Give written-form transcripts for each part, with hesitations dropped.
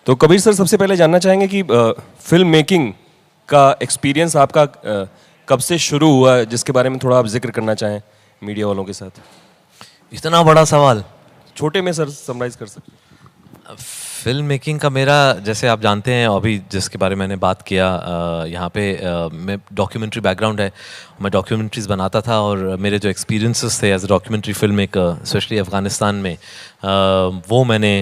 तो कबीर सर, सबसे पहले जानना चाहेंगे कि फिल्म मेकिंग का एक्सपीरियंस आपका कब से शुरू हुआ, जिसके बारे में थोड़ा आप जिक्र करना चाहें मीडिया वालों के साथ। इतना बड़ा सवाल। छोटे में सर समराइज कर सकते हैं। फिल्म मेकिंग का मेरा, जैसे आप जानते हैं अभी जिसके बारे में मैंने बात किया, यहाँ पे मैं डॉक्यूमेंट्री बैकग्राउंड है, मैं डॉक्यूमेंट्रीज बनाता था और मेरे जो एक्सपीरियंसेस थे as a documentary film maker specially Afghanistan में, वो मैंने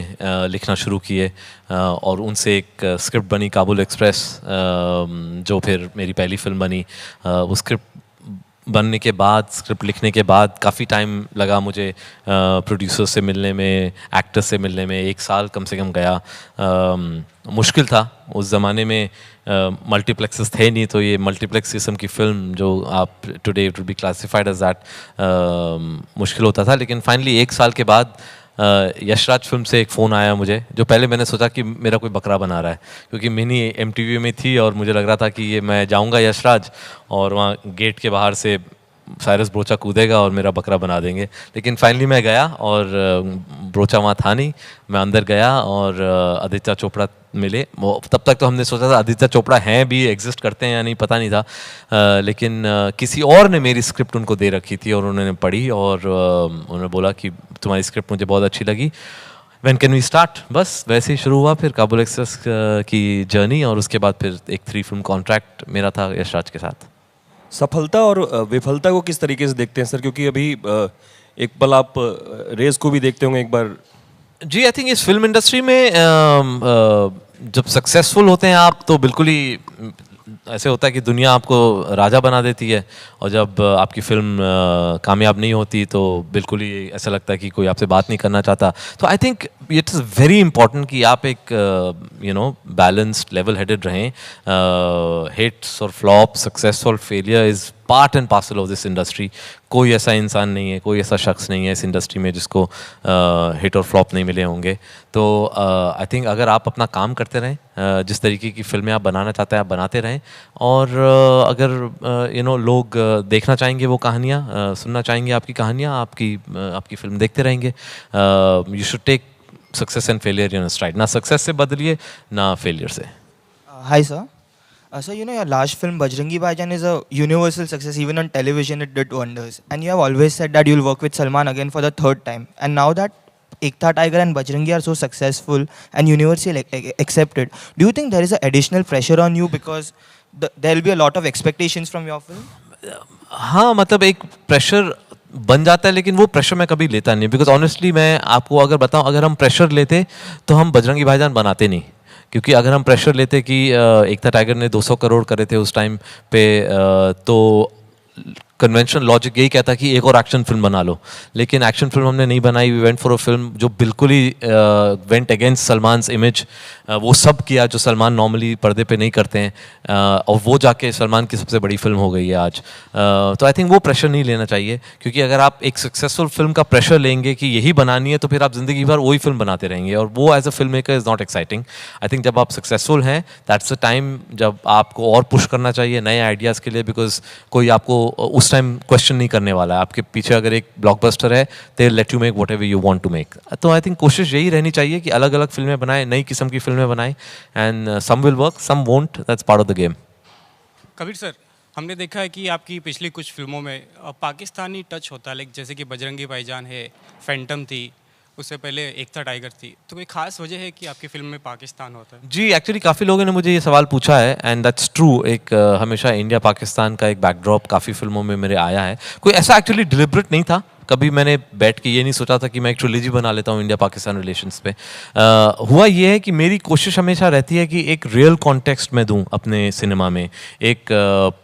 लिखना शुरू किए और उनसे एक स्क्रिप्ट बनी काबुल एक्सप्रेस, जो फिर मेरी पहली फिल्म बनी। वो स्क्रिप्ट बनने के बाद, स्क्रिप्ट लिखने के बाद काफ़ी टाइम लगा मुझे प्रोड्यूसर से मिलने में, एक्टर से मिलने में, 1 साल कम से कम गया। मुश्किल था उस ज़माने में, मल्टीप्लेक्सेस थे नहीं, तो ये मल्टीप्लेक्स किस्म की फ़िल्म जो आप today it will be classified as that, मुश्किल होता था। लेकिन फाइनली 1 साल के बाद यशराज फिल्म से एक फ़ोन आया मुझे, जो पहले मैंने सोचा कि मेरा कोई बकरा बना रहा है, क्योंकि मिनी MTV में थी और मुझे लग रहा था कि ये मैं जाऊंगा यशराज और वहाँ गेट के बाहर से साइरस ब्रोचा कूदेगा और मेरा बकरा बना देंगे। लेकिन फाइनली मैं गया और ब्रोचा वहाँ था नहीं। मैं अंदर गया और आदित्य चोपड़ा मिले। तब तक तो हमने सोचा था आदित्य चोपड़ा हैं भी, एग्जिस्ट करते हैं या नहीं पता नहीं था, लेकिन किसी और ने मेरी स्क्रिप्ट उनको दे रखी थी और उन्होंने पढ़ी और उन्होंने बोला कि तुम्हारी स्क्रिप्ट मुझे बहुत अच्छी लगी, व्हेन कैन वी स्टार्ट। बस वैसे ही शुरू हुआ फिर काबुल एक्सप्रेस की जर्नी, और उसके बाद फिर एक 3 फिल्म कॉन्ट्रैक्ट मेरा था यशराज के साथ। सफलता और विफलता को किस तरीके से देखते हैं सर, क्योंकि अभी एक पल आप रेस को भी देखते होंगे एक बार। जी, आई थिंक इस फिल्म इंडस्ट्री में जब सक्सेसफुल होते हैं आप तो बिल्कुल ही ऐसे होता है कि दुनिया आपको राजा बना देती है, और जब आपकी फिल्म कामयाब नहीं होती तो बिल्कुल ही ऐसा लगता है कि कोई आपसे बात नहीं करना चाहता। तो I think it is very important कि आप एक बैलेंस्ड, लेवल हेडेड रहें। हिट्स और flop, successful failure is part and parcel of this industry. कोई ऐसा इंसान नहीं है, कोई ऐसा शख्स नहीं है इस इंडस्ट्री में जिसको हिट और फ्लॉप नहीं मिले होंगे। तो आई थिंक अगर आप अपना काम करते रहें, जिस तरीके की फिल्में आप बनाना चाहते हैं आप बनाते रहें, और अगर लोग देखना चाहेंगे वो कहानियाँ, सुनना चाहेंगे आपकी कहानियाँ, आपकी फिल्म देखते रहेंगे। You should take success and failure in stride. ना सक्सेस से बदलिए ना फेलियर से। Hi, sir. So, your last film, Bajrangi Bhaijaan, is a universal success. Even on television, it did wonders. And you have always said that you'll work with Salman again for the 3rd time. And now that Ek Tha Tiger and Bajrangi are so successful and universally accepted, do you think there is an additional pressure on you because there will be a lot of expectations from your film? हाँ, मतलब एक pressure बन जाता है, लेकिन वो pressure मैं कभी लेता नहीं, बिकॉज ऑनेस्टली मैं आपको अगर बताऊं, अगर हम प्रेशर लेते तो हम बजरंगी भाईजान बनाते नहीं। क्योंकि अगर हम प्रेशर लेते कि एक था टाइगर ने 200 करोड़ करे थे उस टाइम पे, तो कन्वेंशनल लॉजिक यही कहता कि एक और एक्शन फिल्म बना लो, लेकिन एक्शन फिल्म हमने नहीं बनाई। We went for a film जो बिल्कुल ही वेंट अगेंस्ट सलमान्स इमेज, वो सब किया जो सलमान नॉर्मली पर्दे पे नहीं करते हैं, और वो जाके सलमान की सबसे बड़ी फिल्म हो गई है आज। तो आई थिंक वो प्रेशर नहीं लेना चाहिए, क्योंकि अगर आप एक सक्सेसफुल फिल्म का प्रेशर लेंगे कि यही बनानी है तो फिर आप ज़िंदगी भर वही फिल्म बनाते रहेंगे, और वो as a film maker is not exciting. I think जब आप सक्सेसफुल हैं दैट्स द टाइम जब आपको और पुश करना चाहिए नए आइडियाज़ के लिए, बिकॉज कोई आपको उस टाइम क्वेश्चन नहीं करने वाला है। आपके पीछे अगर एक ब्लॉकबस्टर है they let you make whatever you want to make. तो आई थिंक कोशिश यही रहनी चाहिए कि अलग अलग फिल्में बनाएं, नई किस्म की फिल्में बनाएं, and some will work, some won't, that's part of the game. Kabir sir, हमने देखा है कि आपकी पिछली कुछ फिल्मों में पाकिस्तानी टच होता है, लाइक जैसे कि बजरंगी भाईजान है, फैंटम थी, उससे पहले एक था टाइगर थी, तो कोई खास वजह है कि आपकी फिल्म में पाकिस्तान होता है? जी, एक्चुअली काफ़ी लोगों ने मुझे ये सवाल पूछा है, एंड दैट्स ट्रू। एक हमेशा इंडिया पाकिस्तान का एक बैकड्रॉप काफ़ी फिल्मों में मेरे आया है। कोई ऐसा एक्चुअली डिलिबरेट नहीं था, कभी मैंने बैठ के ये नहीं सोचा था कि मैं एक ट्रिलॉजी बना लेता हूँ इंडिया पाकिस्तान रिलेशंस पे। हुआ ये है कि मेरी कोशिश हमेशा रहती है कि एक रियल कॉन्टेक्स्ट में दूँ अपने सिनेमा में, एक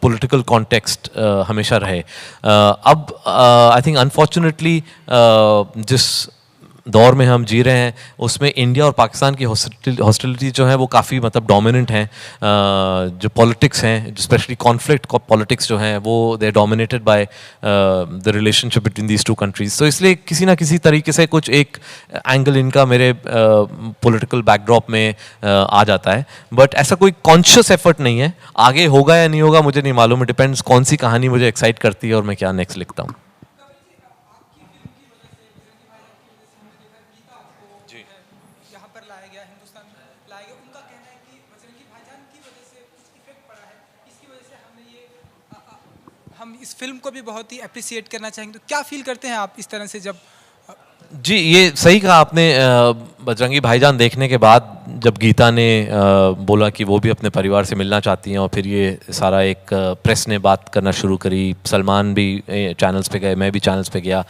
पॉलिटिकल कॉन्टेक्स्ट हमेशा रहे। अब आई थिंक अनफॉर्चुनेटली जिस दौर में हम जी रहे हैं उसमें इंडिया और पाकिस्तान की हॉस्टिलिटी जो है वो काफ़ी मतलब डोमिनेंट हैं। जो पॉलिटिक्स हैं, स्पेशली कॉन्फ्लिक्ट पॉलिटिक्स जो हैं, वो दे dominated by the relationship between these two countries. तो इसलिए किसी ना किसी तरीके से कुछ एक एंगल इनका मेरे पॉलिटिकल बैकड्रॉप में आ जाता है, बट ऐसा कोई कॉन्शियस एफर्ट नहीं है। आगे होगा या नहीं होगा मुझे नहीं मालूम, इट डिपेंड्स कौन सी कहानी मुझे एक्साइट करती है और मैं क्या नेक्स्ट लिखता हूँ। हम इस फिल्म को भी बहुत ही अप्रिसिएट करना चाहेंगे, तो क्या फील करते हैं आप इस तरह से जब जी, ये सही कहा आपने। बजरंगी भाईजान देखने के बाद जब गीता ने बोला कि वो भी अपने परिवार से मिलना चाहती हैं और फिर ये सारा एक प्रेस ने बात करना शुरू करी, सलमान भी चैनल्स पे गए, मैं भी चैनल्स पे गया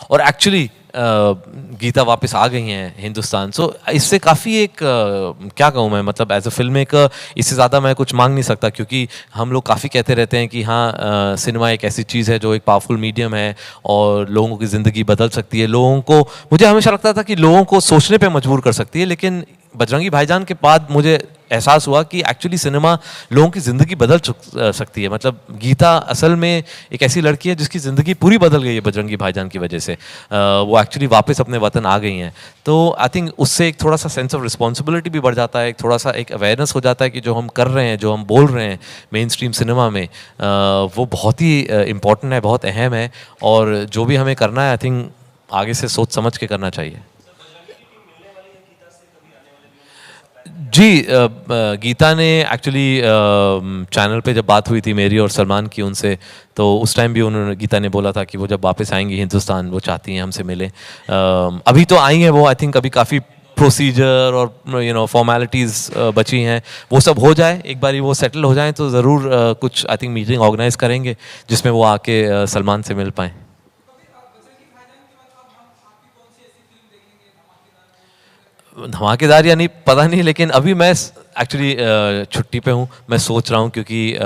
और एक्चुअली गीता वापस आ गई हैं हिंदुस्तान। सो इससे काफ़ी एक क्या कहूँ मैं, मतलब एज अ फिल्म मेकर इससे ज़्यादा मैं कुछ मांग नहीं सकता, क्योंकि हम लोग काफ़ी कहते रहते हैं कि हाँ सिनेमा एक ऐसी चीज़ है जो एक पावरफुल मीडियम है और लोगों की ज़िंदगी बदल सकती है, लोगों को, मुझे हमेशा लगता था कि लोगों को सोचने पे मजबूर कर सकती है, लेकिन बजरंगी भाईजान के बाद मुझे एहसास हुआ कि एक्चुअली सिनेमा लोगों की ज़िंदगी बदल सकती है। मतलब गीता असल में एक ऐसी लड़की है जिसकी ज़िंदगी पूरी बदल गई है बजरंगी भाईजान की वजह से। वो एक्चुअली वापस अपने वतन आ गई हैं, तो आई थिंक उससे एक थोड़ा सा सेंस ऑफ रिस्पॉन्सिबिलिटी भी बढ़ जाता है, एक थोड़ा सा एक अवेयरनेस हो जाता है कि जो हम कर रहे हैं, जो हम बोल रहे हैं मेन स्ट्रीम सिनेमा में, वो बहुत ही इम्पॉर्टेंट है, बहुत अहम है और जो भी हमें करना है आई थिंक आगे से सोच समझ के करना चाहिए। जी, गीता ने एक्चुअली चैनल पे जब बात हुई थी मेरी और सलमान की उनसे, तो उस टाइम भी उन्होंने, गीता ने बोला था कि वो जब वापस आएंगी हिंदुस्तान वो चाहती हैं हमसे मिले। अभी तो आई हैं वो, आई थिंक अभी काफ़ी प्रोसीजर और फॉर्मेलिटीज़ बची हैं, वो सब हो जाए, एक बार वो सेटल हो जाएं तो ज़रूर कुछ आई थिंक मीटिंग ऑर्गेनाइज करेंगे जिसमें वो आके सलमान से मिल पाएँ। धमाकेदार या नहीं पता नहीं, लेकिन अभी मैं एक्चुअली छुट्टी पे हूँ, मैं सोच रहा हूँ क्योंकि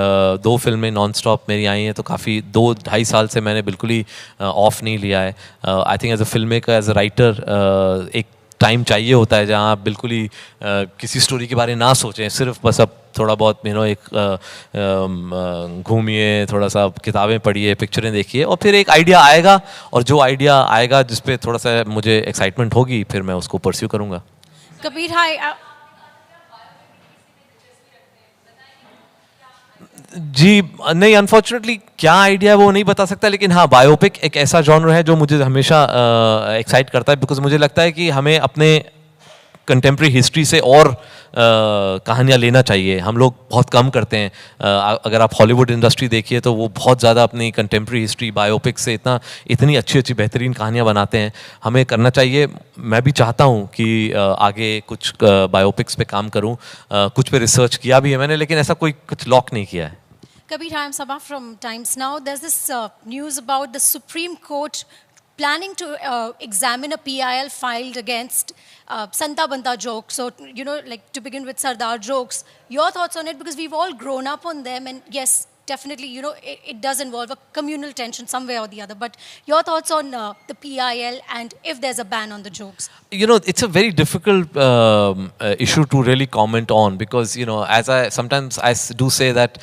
2 फिल्में नॉन स्टॉप मेरी आई हैं, तो काफ़ी 2-2.5 साल से मैंने बिल्कुल ही ऑफ नहीं लिया है। I think as a film maker, as a writer एक टाइम चाहिए होता है जहाँ आप बिल्कुल ही किसी स्टोरी के बारे में ना सोचें, सिर्फ बस अब थोड़ा बहुत एक घूमिए, थोड़ा सा किताबें पढ़िए, पिक्चरें देखिए और फिर एक आइडिया आएगा, और जो आइडिया आएगा जिस पे थोड़ा सा मुझे एक्साइटमेंट होगी फिर मैं उसको परस्यू करूँगा। कबीर, हाय। जी नहीं, अनफॉर्चुनेटली क्या आइडिया है वो नहीं बता सकता, लेकिन हाँ बायोपिक एक ऐसा जॉनर है जो मुझे हमेशा एक्साइट करता है, बिकॉज मुझे लगता है कि हमें अपने कंटेम्प्रेरी हिस्ट्री से और कहानियाँ लेना चाहिए। हम लोग बहुत कम करते हैं। अगर आप हॉलीवुड इंडस्ट्री देखिए तो वो बहुत ज़्यादा अपनी कंटेम्प्रेरी हिस्ट्री बायोपिक से इतनी अच्छी अच्छी बेहतरीन कहानियाँ बनाते हैं, हमें करना चाहिए। मैं भी चाहता हूँ कि आगे कुछ बायोपिक्स पे काम करूँ, कुछ पे रिसर्च किया भी है मैंने, लेकिन ऐसा कोई कुछ लॉक नहीं किया है। Kabir, hi, I'm Sabah from Times Now. There's this news about the Supreme Court planning to examine a PIL filed against Santa Banta jokes. So, like to begin with Sardar jokes. Your thoughts on it? Because we've all grown up on them, and yes, definitely, it does involve a communal tension some way or the other. But your thoughts on the PIL and if there's a ban on the jokes? It's a very difficult issue to really comment on, because as sometimes I do say that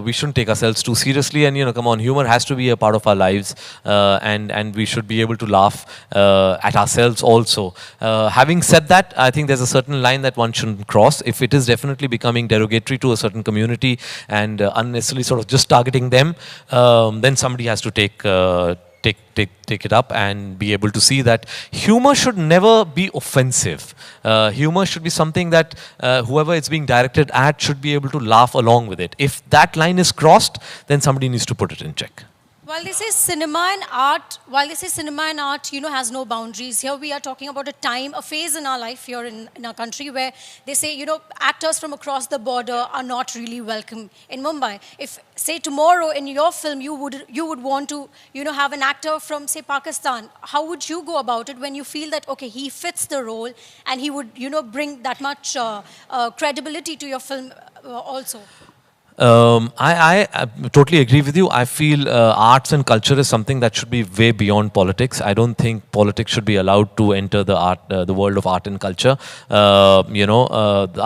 we shouldn't take ourselves too seriously, and come on, humor has to be a part of our lives, and we should be able to laugh at ourselves also. Having said that, I think there's a certain line that one shouldn't cross. If it is definitely becoming derogatory to a certain community and unnecessarily sort of just targeting them, then somebody has to take it up and be able to see that humor should never be offensive. Humor should be something that whoever it's being directed at should be able to laugh along with it. If that line is crossed, then somebody needs to put it in check. While they say cinema and art, has no boundaries, here we are talking about a time, a phase in our life here in our country where they say, actors from across the border are not really welcome in Mumbai. If, say, tomorrow in your film you would want to, have an actor from, say, Pakistan, how would you go about it when you feel that, okay, he fits the role and he would, bring that much credibility to your film also? I totally agree with you. I feel arts and culture is something that should be way beyond politics. I don't think politics should be allowed to enter the world of art and culture.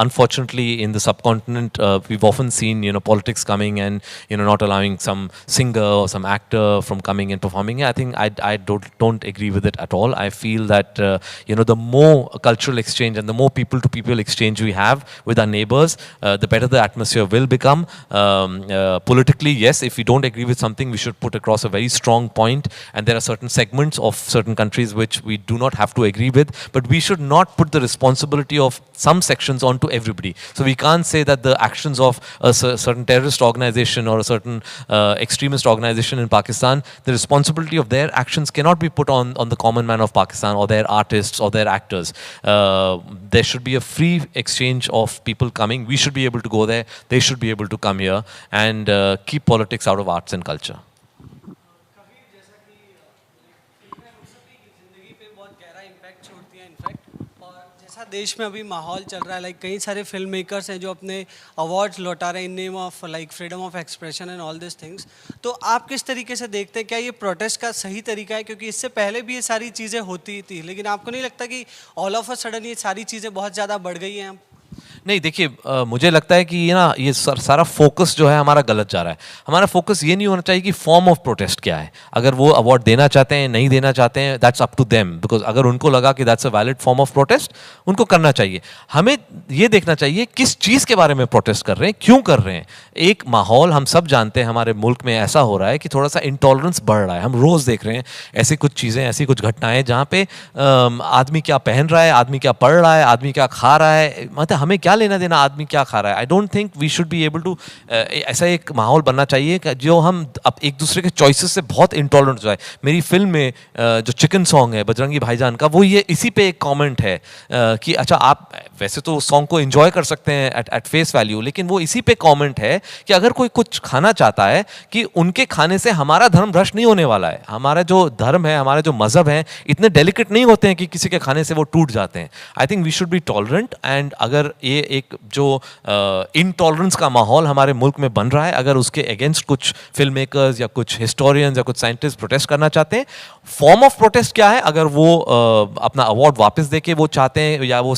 Unfortunately, in the subcontinent, we've often seen politics coming and not allowing some singer or some actor from coming and performing. I think I don't agree with it at all. I feel that the more cultural exchange and the more people-to-people exchange we have with our neighbors, the better the atmosphere will become. politically, yes, if we don't agree with something, we should put across a very strong point, and there are certain segments of certain countries which we do not have to agree with, but we should not put the responsibility of some sections onto everybody. So we can't say that the actions of a certain terrorist organization or a certain extremist organization in Pakistan, the responsibility of their actions cannot be put on the common man of Pakistan or their artists or their actors. There should be a free exchange of people coming. We should be able to go there. They should be able to come here and keep politics out of arts and culture. जिंदगी पे बहुत गहरा impact छोड़ती है in fact. और जैसा देश में अभी माहौल चल रहा है, लाइक कई सारे फिल्म मेकर्स हैं जो अपने अवार्ड्स लौटा रहे हैं in name of like freedom of expression and all this things. तो आप किस तरीके से देखते हैं, क्या ये प्रोटेस्ट का सही तरीका है? क्योंकि इससे पहले भी ये सारी चीज़ें होती थी, लेकिन आपको नहीं लगता कि ऑल ऑफ अ सडन ये सारी चीज़ें बहुत ज़्यादा बढ़ गई हैं? नहीं, देखिए, मुझे लगता है कि ये सारा फोकस जो है हमारा गलत जा रहा है। हमारा फोकस ये नहीं होना चाहिए कि फॉर्म ऑफ प्रोटेस्ट क्या है। अगर वो अवार्ड देना चाहते हैं, नहीं देना चाहते हैं, that's up to them, because अगर उनको लगा कि that's a valid form of protest, उनको करना चाहिए। हमें ये देखना चाहिए किस चीज़ के बारे में प्रोटेस्ट कर रहे हैं, क्यों कर रहे हैं। एक माहौल हम सब जानते हैं हमारे मुल्क में ऐसा हो रहा है कि थोड़ा सा इंटॉलरेंस बढ़ रहा है। हम रोज़ देख रहे हैं ऐसी कुछ चीज़ें, ऐसी कुछ घटनाएं जहाँ पे आदमी क्या पहन रहा है, आदमी क्या पढ़ रहा है, आदमी क्या खा रहा है, मतलब हमें क्या लेना देना आदमी क्या खा रहा है। I don't think we should be able to, ऐसा एक माहौल बनना चाहिए कि जो हम अब एक दूसरे के चॉइसेस से बहुत इंटॉलरेंट हो जाए। मेरी फिल्म में जो चिकन सॉन्ग है बजरंगी भाईजान का, वो ये इसी पे एक कमेंट है कि अच्छा, आप वैसे तो उस सॉन्ग को एंजॉय कर सकते हैं एट फेस वैल्यू, लेकिन वो इसी पे कमेंट है कि अगर कोई कुछ खाना चाहता है कि उनके खाने से हमारा धर्म भ्रष्ट नहीं होने वाला है। हमारा जो धर्म है, हमारे जो मजहब हैं, इतने डेलिकेट नहीं होते हैं कि किसी के खाने से वो टूट जाते हैं। I think we should be tolerant, and अगर ये एक जो इनटॉलरेंस का माहौल हमारे मुल्क में बन रहा है, अगर उसके अगेंस्ट कुछ फिल्म मेकर्स या कुछ हिस्टोरियंस या कुछ साइंटिस्ट प्रोटेस्ट करना चाहते हैं, फॉर्म ऑफ प्रोटेस्ट क्या है? अगर वो अपना अवार्ड वापस देके वो चाहते हैं या वो